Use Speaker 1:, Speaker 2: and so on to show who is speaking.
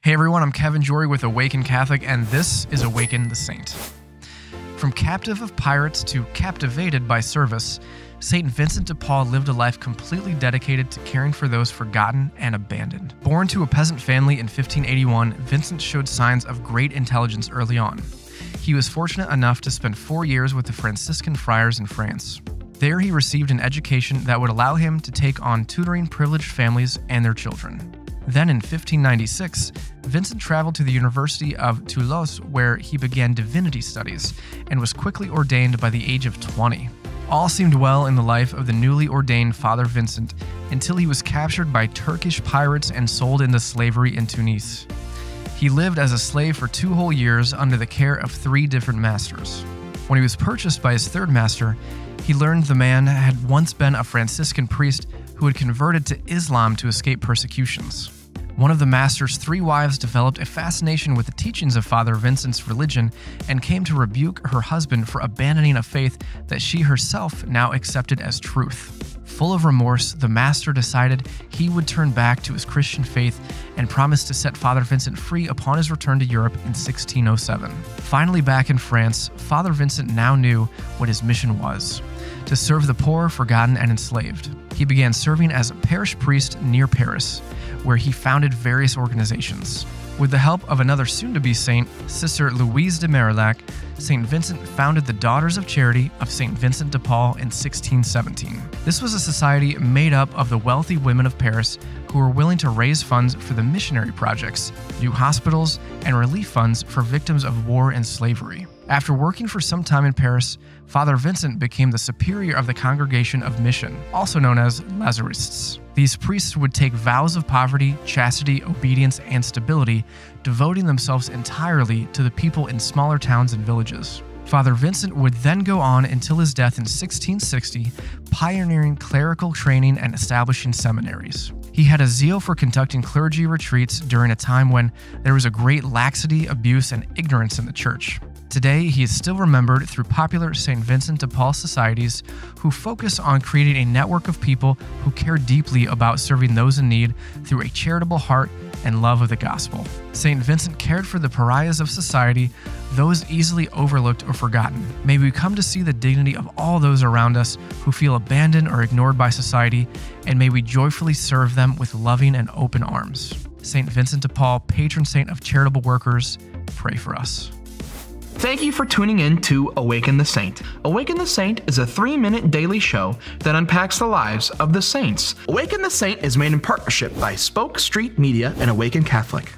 Speaker 1: Hey everyone, I'm Kevin Jorrey with Awaken Catholic, and this is Awaken the Saint. From captive of pirates to captivated by service, St. Vincent de Paul lived a life completely dedicated to caring for those forgotten and abandoned. Born to a peasant family in 1581, Vincent showed signs of great intelligence early on. He was fortunate enough to spend 4 years with the Franciscan friars in France. There he received an education that would allow him to take on tutoring privileged families and their children. Then in 1596, Vincent traveled to the University of Toulouse, where he began divinity studies and was quickly ordained by the age of 20. All seemed well in the life of the newly ordained Father Vincent until he was captured by Turkish pirates and sold into slavery in Tunis. He lived as a slave for 2 whole years under the care of 3 different masters. When he was purchased by his 3rd master, he learned the man had once been a Franciscan priest who had converted to Islam to escape persecutions. One of the master's 3 wives developed a fascination with the teachings of Father Vincent's religion and came to rebuke her husband for abandoning a faith that she herself now accepted as truth. Full of remorse, the master decided he would turn back to his Christian faith and promised to set Father Vincent free upon his return to Europe in 1607. Finally back in France, Father Vincent now knew what his mission was: to serve the poor, forgotten, and enslaved. He began serving as a parish priest near Paris, where he founded various organizations. With the help of another soon-to-be saint, Sister Louise de Marillac, St. Vincent founded the Daughters of Charity of St. Vincent de Paul in 1617. This was a society made up of the wealthy women of Paris who were willing to raise funds for the missionary projects, new hospitals, and relief funds for victims of war and slavery. After working for some time in Paris, Father Vincent became the superior of the Congregation of Mission, also known as Lazarists. These priests would take vows of poverty, chastity, obedience, and stability, devoting themselves entirely to the people in smaller towns and villages. Father Vincent would then go on until his death in 1660, pioneering clerical training and establishing seminaries. He had a zeal for conducting clergy retreats during a time when there was a great laxity, abuse, and ignorance in the church. Today, he is still remembered through popular St. Vincent de Paul societies who focus on creating a network of people who care deeply about serving those in need through a charitable heart and love of the gospel. St. Vincent cared for the pariahs of society, those easily overlooked or forgotten. May we come to see the dignity of all those around us who feel abandoned or ignored by society, and may we joyfully serve them with loving and open arms. St. Vincent de Paul, patron saint of charitable workers, pray for us.
Speaker 2: Thank you for tuning in to Awaken the Saint. Awaken the Saint is a 3-minute daily show that unpacks the lives of the saints. Awaken the Saint is made in partnership by Spoke Street Media and Awaken Catholic.